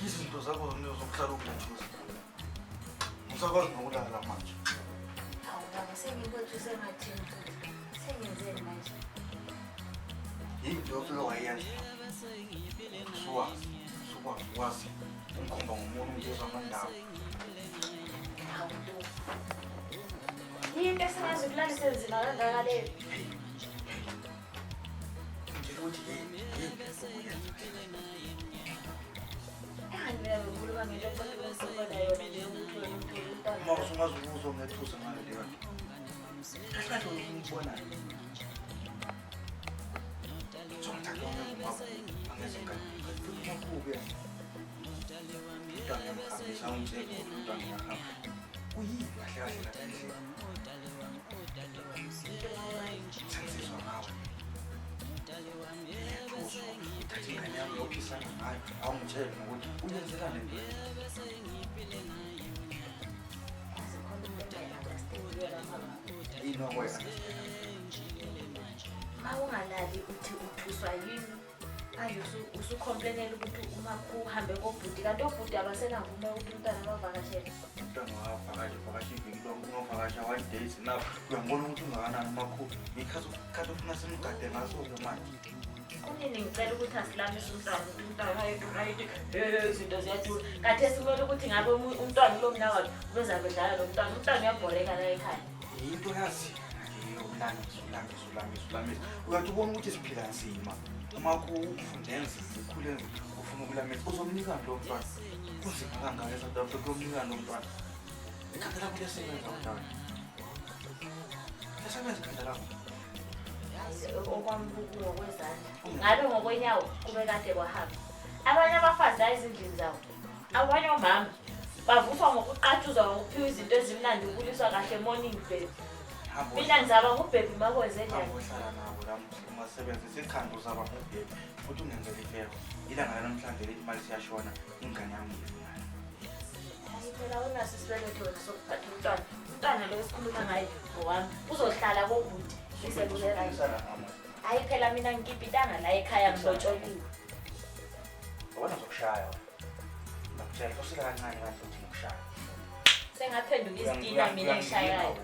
Izinto zakho zokuhlala ukunethuza usakwazi nokulala manje. Yinto yofika wayenza ukwazi umkhomba ngomuntu umbuza amandawo. Yinto esingazukulalisa enzima kangaka leyo. Ngitshela ukuthi uma usungazi ukuza ungethusa ngale leyo nto. Kahle uyibonayo. Somthatha ngeke angezingane. Kubuke. Mntwana yamkhambisa umthetho umntwana yahamba. Uyini kahle kahle. Sensizwa ngawe. Thathi ingane yami yophisana ngayo awungitshele ngokuthi uyenzelani le nto. Yini okwenza? Mawungalali uthi uthuswa yini? Ayo usukomplenela ukuthi uma uhambe kobhuti kanti obhuti abasenavume ukuthi umntana bavakashele. Umntwana wavakasha iviki lonke ungovakasha 1 days now. Uyambona ukuthi ungakanani amakhulu. Ngikhathi ufuna simgade ngaso-ke manje. Kunini ngicela ukuthi asilamise umntwana ayithi izinto ziyadula. Kanti esimele ukuthi ngabe umntwana lo mnawakhe ubezabe edlala lo umntwana uyabhoreka la ekhaya. Yinto yazi ulamisa. Uyathi ubona ukuthi siphila nzima. Uma ufunde nzima ukhule ufuna ukulamisa uzomnika lo mntwana. Kunzima kangaka eSouth Africa uyomnika lo mntwana. Ikhanda lakho liyasebenza mntwana. Liyasebenza ikhanda lakho. Okwambuku ngokwezandla. Ngabe ngokwenyawo kube kade kwahamba. Abanye abafazi ayizindlini zawo. Abanye omama bavuthwa ngokuqatshuzwa ngokuphiwa izinto ezimnandi ukuliswa kahle morning baby. Mina ngizaba ngubhebi makweze njani? Uhlala nabo la umasebenzisa ikhanda uzaba ngubhebi futhi ungenzela ifero. Ilanga namhlanje lethi imali siyashona ingane yami ngifuna. Phela unaso isibeletho wena sokuphatha umntwana. Umntwana lo esikhuluma ngaye ngowami. Uzohlala kobhuti. Hayi phela mina ngikipitanga la ekhaya ngilotsholiwe. Wena uzokushaya. Ngakutshela kusika kancane kanti uthi ngikushaya. Sengaphenduka izitina mina engishayayo.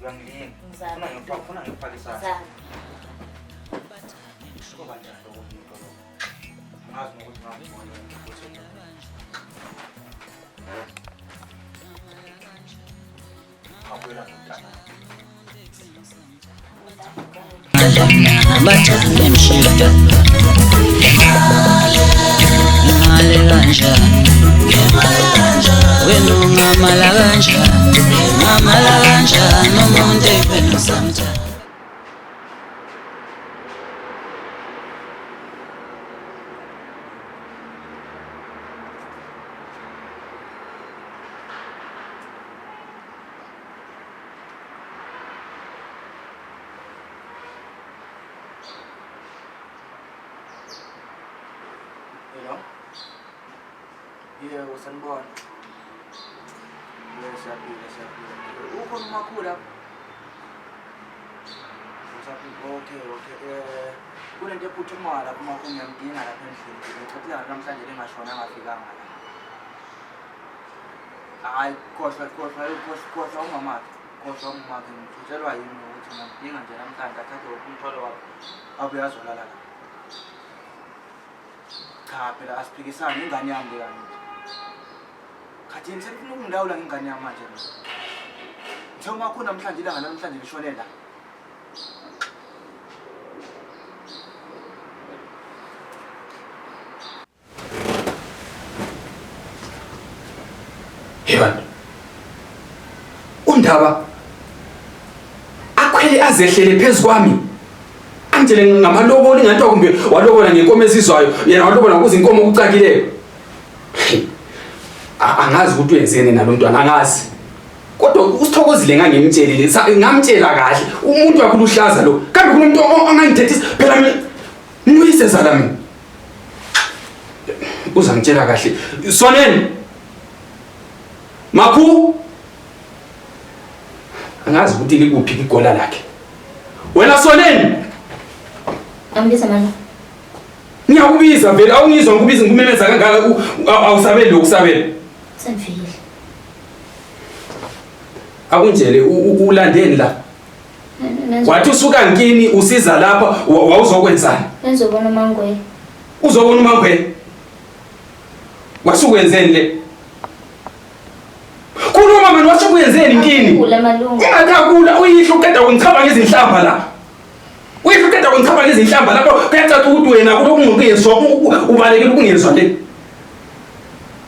Uyangilinga. Ufuna ngiphalisa. Zama. Kusho kanjani lokho umuntu lo? Ngazi nokuthi ngakubona ukuthi abuela nomntana. Bathanda emshida imali kanjani wena ungamala kanjani umuntu ephela sometimes. Hello? Yeah, sanibona. Siyaphila. Ukhona umakhulu lapha? Okay. Kunento ephuthumayo lapha umakhulu ngiyamdinga lapha endlini. Ngicela namhlanje lengashona angafikanga la. Hayi, khohlwa ungamakhi. Ngitshelwa yini ukuthi ngiyamdinga nje namhlanje athathe umthwalo wakhe abuye azolala la. Cha phela asiphikisane ingane yami le kanje. Khathi yini sefuna ukungilawula ngengane yami manje mina. Ngithe uma khona namhlanje ilanga namhlanje lishone la. Hebantu. Undaba akhwele azehlele phezukwami. Angitshele ngamalobolo ingathi kumbe walobola ngenkomo esizwayo yena walobola ukuze inkomo ukucakileyo. Angazi ukuthi wenzeni nalontwana angazi. Kodwa usithokozile ngangemtshelile ngamtshela kahle umuntu wakho luhlaza lo. Kambe kunomuntu ongangithethisa phela mina nguyiseza la mina. Uzangitshela kahle. Soneni. Makhu. Angazi ukuthi likuphi igola lakhe. Wena Soneni. Ambiza manje. Ngiyakubiza vele awungizwa ngikubiza ngimemeza kangaka awusabeli lokusabela. Sengifikile. Akunjele ulandeni la. Wathi usuka ngini usiza lapha wawuzokwenzani? Ngizobona uMangwe. Uzobona uMangwe. Wasukwenzeni le? Khuluma manje washo kuyenzeni ngini? Kula malungu. Ungathakula uyihlo uqeda kungichaba ngezinhlamba la. Uyihlo uqeda kungichaba ngezinhlamba lapho kuyacaca ukuthi wena kulokungiyezwa ubalekile ukungiyezwa le.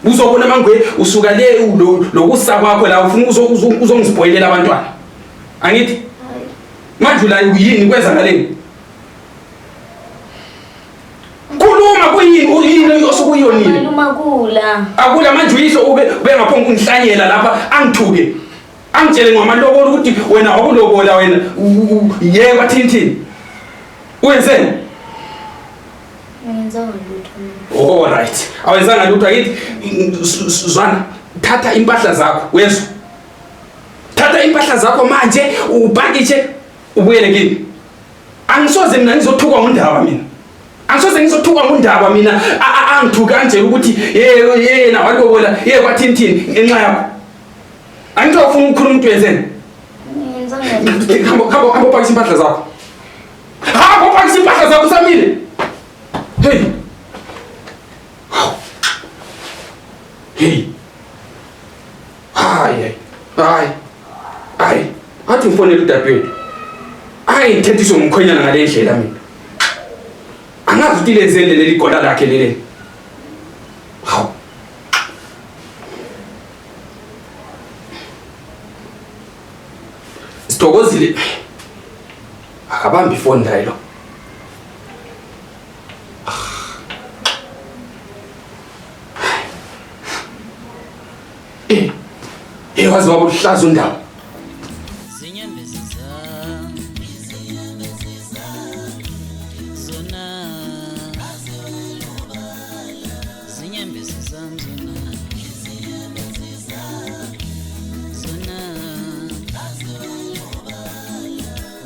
Uzobona Mangwe usuka le lokusa kwakho la ufuna uzongispoilela abantwana. Angithi? Manje la uyini kwenza ngaleni? Khuluma kuyini osukuyonile? Maluma kula. Akula manje uyihlo ube ngaphonga ungihlanyela lapha angithuke. Angitshele ngamalobolo ukuthi wena wakulobola wena yeka thintini. Wenzeni? Ngenza lutho. All right. Awenzanga lutho akithi zwana thatha impahla zakho wezwa. Thatha impahla zakho manje upakishe ubuyele kimi. Angisoze mina ngizothukwa ngundaba mina. Angisoze ngizothukwa ngundaba mina angithuka kanje ukuthi yena walobola kwathintini ngenxa yakho. Angizofuna ukukhuluma umuntu wenzeni. Ngenza ngalo. Hamba upakishe impahla zakho. Hamba upakishe impahla zakho Samile. Hey. Hey. Hayi. Athi mfonela udadewethu. Ayithethiso ngumkhwenyana ngale ndlela mina. Angazi ukuthi lenzele leli gola lakhe leli. Hawu. Sithokozile. Akabambi ifoni la lo. Wazi wabo luhlaza undaba. Zinyembezi zona zinyembezi zona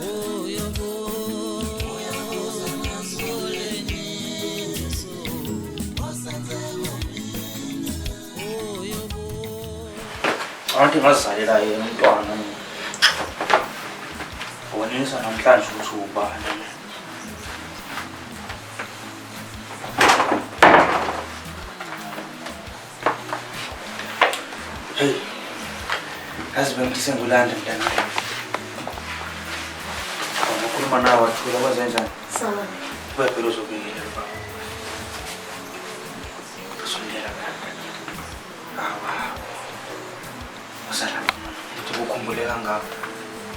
oh yobo Auntie ngazalela yena umntwana. uzobonisa namhlanje ukuthi ubani. Hey, yazi bengithi sengulanda mntana. Ukhuluma nawe wathula kwenzenjani? Sawa. Kuya phela uzobikela baba. Usondela kanti. Masala mama. Uthi ukukhumbule kangaka.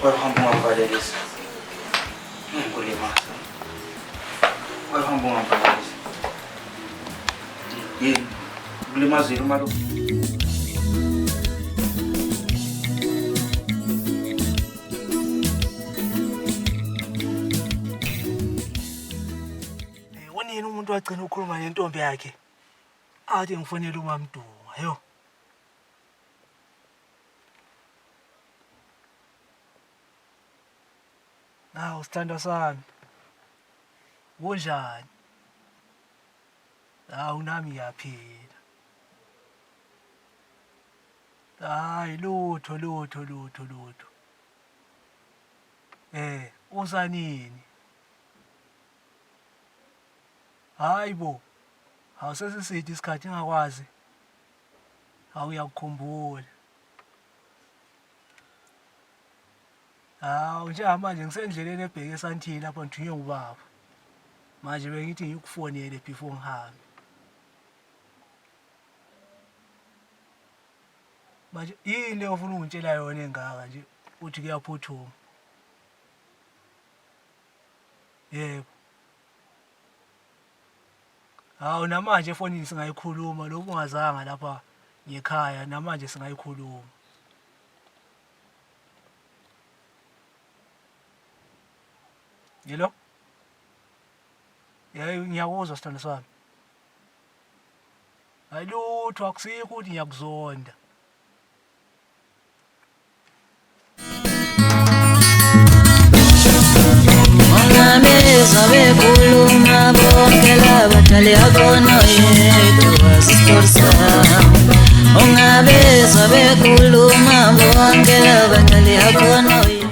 Wahamba ungabhalelisa. Ngikulimaza. Wahamba ungabhalelisa. Yini? Kulimazile umalume. Unini umuntu wagcina ukukhuluma nentombi yakhe athi ngifonela uMamdunga yo. Nawu sithanda sami. Kunjani? Hawu nami ngiyaphila. Hayi lutho. Usanini? Hayibo. Awusesisithi isikhathi ngakwazi. Awuyakukhumbula. Hawu njengamanje ngisendleleni ebheke eSandile lapha ngithunywe ubaba. Manje bengithi ngikufonele before ngihambe. Manje yini ofuna ungitshela yona engaka nje uthi kuyaphuthuma. Yebo. Hawu namanje efonini singayikhuluma lokhu ungazanga lapha ngekhaya namanje singayikhuluma. Yelo? Ngiyakuzwa sithando sami. Ayilutho akusikho ukuthi ngiyakuzonda. Ongabezwa bekhuluma bonke labadala yakona yedwa sitori sami. Ongabezwa bekhuluma bonke labadala yakona yedwa.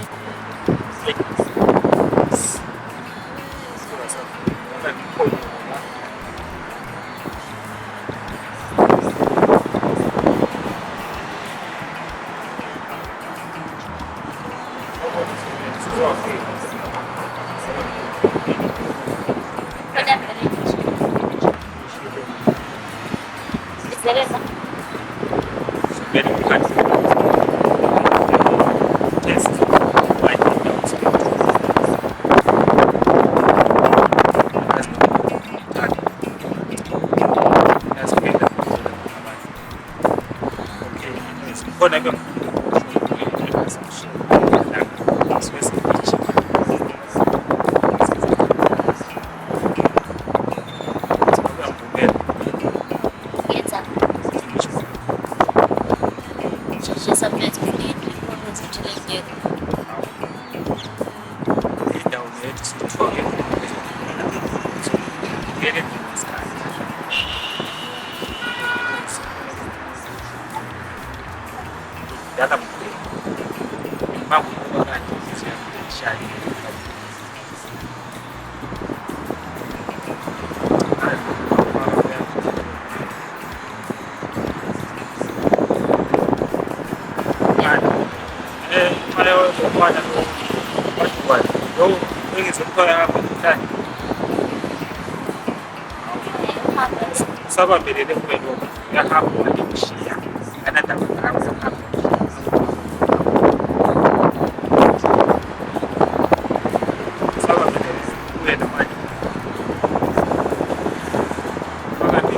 Saba belele kwelo yakhakhona ngishiya anadaba ngawo sakho saba belele kwelo manje bakathi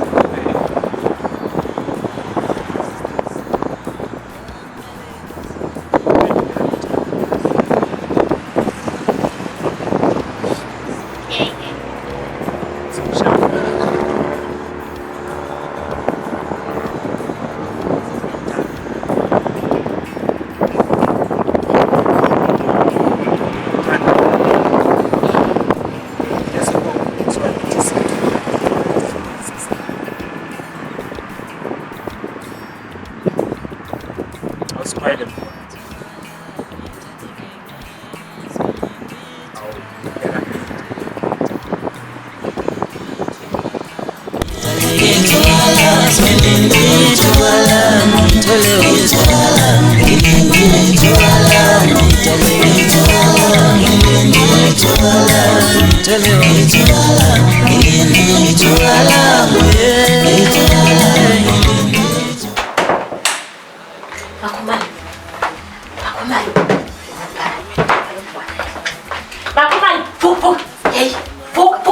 Makumani, puk. Hey, puk.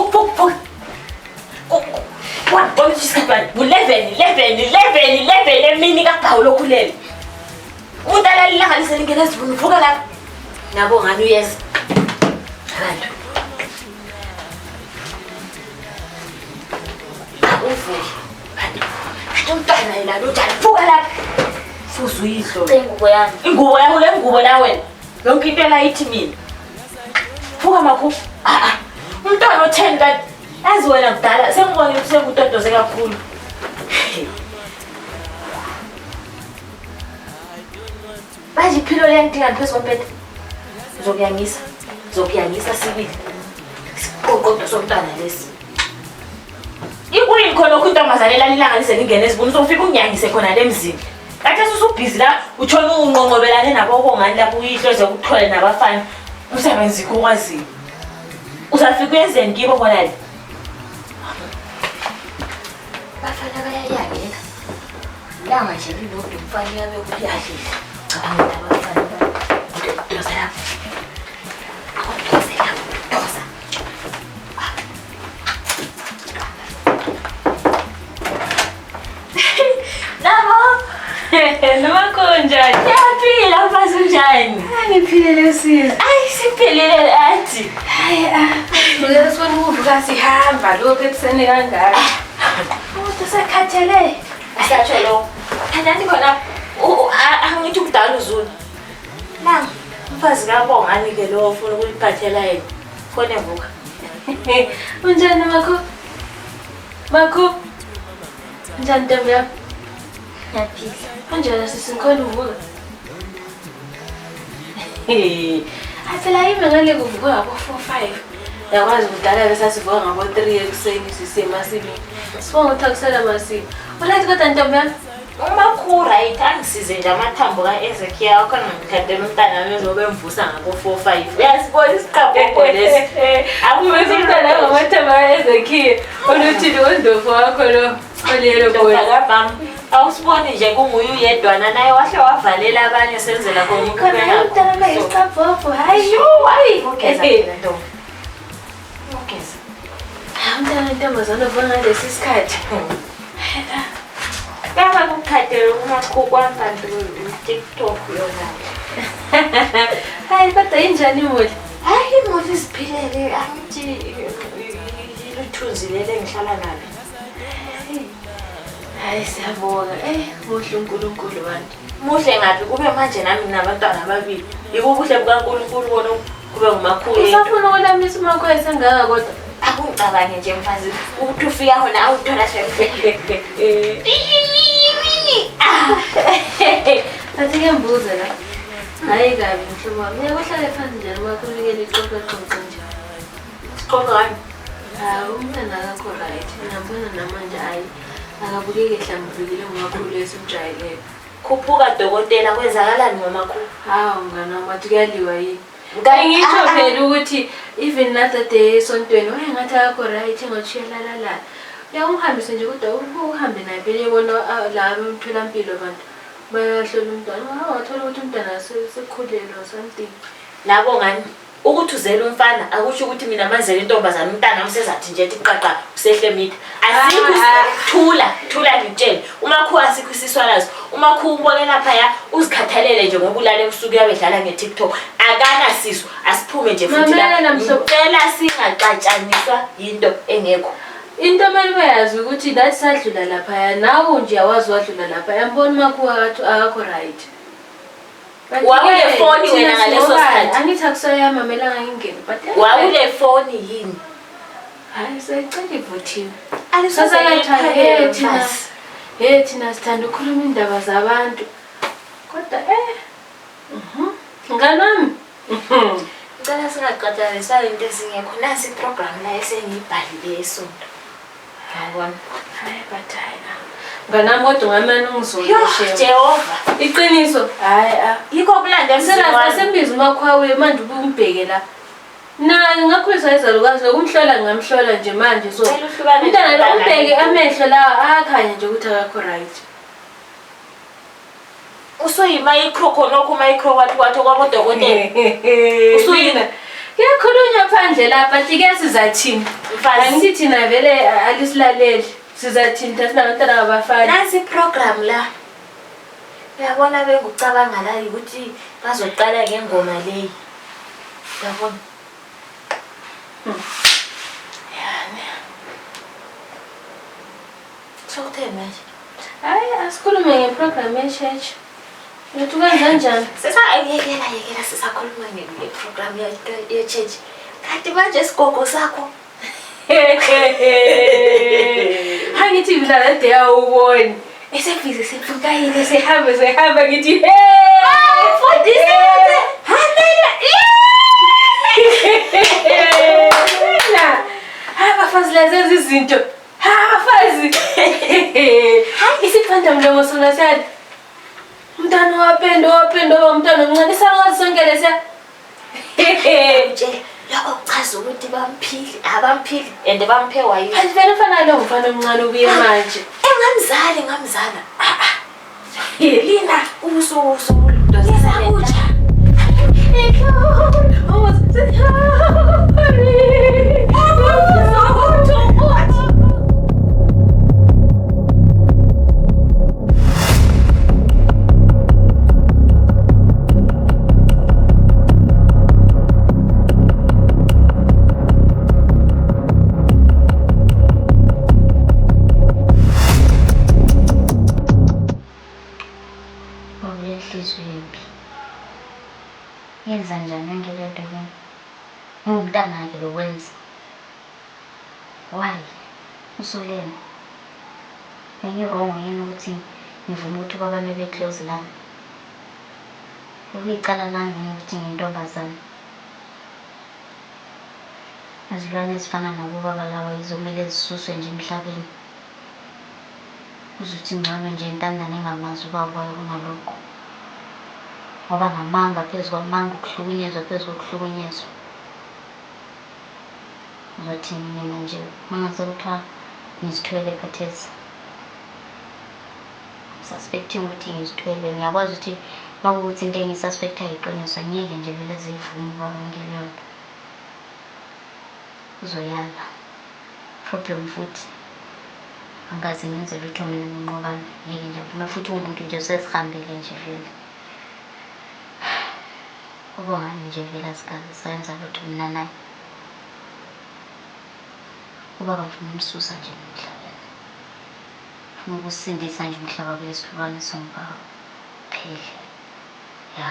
What? What did you say? 11 emini kaPaulo kulele. Udala lilanganise lingena sibunu vuka lapha. Nabo ngani uyeza. Abantu. Uvuke. Umntwana yena lo jala vuka lapha. Fuzu yihlo. Ingubo yami. Ingubo yakho le ngubo la wena. Yonke into la ithi mina. Vuka makho. Umntwana o10 kanti yazi wena kudala sengibona sekutodoze kakhulu. Manje iphilo lenkinga phezu kompethe. Zokuyangisa sibili. Siqoqodo somntwana lesi. Ikuyini khona ukuntombazane lalilanganise lingene esibuni sofika unyangise khona lemzini. Kathi usubhizi la utshona unqonqobelane nabo kongani lapho uyihlo ze ukuthole nabafana. Umsebenzi ukwazi. Uzafika uyenzeni kibo bona le? Bafana bayayangeka. Langa nje lilodwa umfana yabe uyadlila. Cabanga abafana. Dozela. Noma konjani? Yaphila mfazi unjani? Ngiphilele usizo. Ayi siphelele athi. Ngeke sibone uvuka sihamba lokho ekuseni kangaka. Umuntu sekhathele. Asatsho lo. Kanani khona angithi ukudala uzulu. Nang mfazi kaBongani ke lo ufuna ukuliphathela yena. Khona evuka. Unjani makho? Makho. Unjani ntombi yami? Yaphila. Kanjani sisikhona uvuka? Phela yimi ngale kuvuka ngabo 4-5. Yakwazi ukudala bese sivuka ngabo 3 ekuseni sisema sibi. Sibonga uthakusela masipho. Ulathi kodwa ntombi yami? Umakhulu right angisize nje amathambo kaEzekiel khona ngikhandela umntana wami ezobe mvusa ngabo 4-5. Uyasibona isiqhabho lesi. Akubese umntana ngamathambo kaEzekiel. Oluthini ondofo wakho lo. Olelo boy. Awusiboni nje kunguye uyedwana naye wahle wavalela abanye senzela khona Khona umntana bayisiqhabho. Hayi. Ugeza ntombi. Ugeza. Umntana ntombazana uvanga lesi sikhathi. Kama kukhathela umakhulu kwangathi uTikTok yona. Hayi kodwa injani imuli? Hayi imuli isiphilele angithi luthunzi lele ngihlala nalo. Hayi siyabonga. Muhle uNkulunkulu bantu. Muhle ngathi kube manje nami nabantwana ababili. Ikubuhle bukaNkulunkulu bona kube ngumakhulu. Usafuna ukulamisa umakho esengaka kodwa akungicabange nje mfazi ukuthi ufika khona awuthola shemfe. Athi ke mbuze la. Hayi kabi mhlobo wami. Uyakuhlala phansi njani umakhulukele ixoxa nje. Sixoxa Umntana akakho right. Ngiyambona namanje hayi. Akabukeki ehlambulukile ngomakhulu esimjayeleyo. Khuphuka dokotela kwenzakalani ngomakhulu? Hawu mngani wami wathi kuyaliwa yini? Ngiyisho phela ukuthi even that day esontweni wayengathi akakho right ngotshiya la. Uyamhambisa nje kodwa uhambe naye phela yebona la emtholampilo abantu bayahlola umntwana. Wathola ukuthi umntwana sekhulelwe something. Nabo ngani ukuthi uzela umfana akusho ukuthi mina mazela intombazana umntana umsezathi nje ethi qaqqa usehle mitha. Thula ngitshela umakhulu asikwisiswalazo umakhulu ubone lapha ya uzikhathalele nje ngoba ulale ebusuku yabedlala ngeTikTok akana siso asiphume nje futhi la ngicela singaxatshaniswa into engekho. Into manje bayazi ukuthi that sadlula lapha nawo nje awazi wadlula lapha yambona umakhulu akakho right. Wawule phone wena ngaleso sikhathi. Angithi akusoya mamelanga ingene but wawule phone yini? Hayi sayicela ivuthiwe. Alisosayithina. Thina sithanda ukukhuluma indaba zabantu. Kodwa ngani wami? Ngicela singaqatshaniswa into ezingekho nasi program la esengiyibhalile esonto. Yabona. Hayi but hayi. nganami kodwa ungamane ungizolile Jehova iqiniso hayi yikho kulanda asembiza umakhwawe manje ubumbheke la ngakhuliswa izalukazi nokumhlola ngamhlola nje manje so umntana lo umbheke amehlo la akhanya nje ukuthi akakho right usuyimicro khonokho micro wathi kwabodokotela usuyina kuyakhulunywa phandle lapha ke sizathini angithi thina vele alisilaleli sizathini thina abantwana abafana nasi program la uyabona bengucabanga la ukuthi bazoqala ngengoma leyi uyabona yani sokutheni manje hayi asikhulume ngeprogram ye-church uthi kanjani yekela sisakhuluma ngeprogram ye-church kanti manje isigogo sakho hangithi mina lade awuboni esefike sefukayile sehamba ngithi abafazi lezi izinto abafazi isiphanda mlomo sona siyani umntwana wapendo umntwana omncane isalwazi sonke lesiya lokho kuchaza ukuthi abamphili and bamphe wayo phansi vele ufana lo mfana omncane ubuye manje ngamzala lina ubusukuja yenza njani ngelento ke ngumntana-ke lo wenza why usolena bengirongo yini ukuthi ngivuma ukuthi kwabami be-close lami ukuyicala lami ukuthi ngiyintombazane izilwane ezifana nabobaba lawa izomele zisuswe nje emhlabeni uzuthi ngcono nje intandane engamazi ubabayo kunalokho ngoba ngamanga phezu kwamanga ukuhlukunyezwa phezu kokuhlukunyezwa uzothi mina nje mangasekuthiwa ngizithwele khathesi suspecting ukuthi ngizithwele ngiyakwazi ukuthi makuwukuthi into engiyisuspectayo iqiniso angiyeke nje vele ziyivume uba ngileyonto uzoyala problem futhi angazi ngenze lutho mina nginqobana ngeke nje mvume futhi umuntu nje sesihambile nje vele ubongani nje vele asikaze sayenza lutho mina naye ubaba mfuna umsusa nje emhlabeni funa ukusindisa nje umhlaba kulesihlukane sombawa phele ya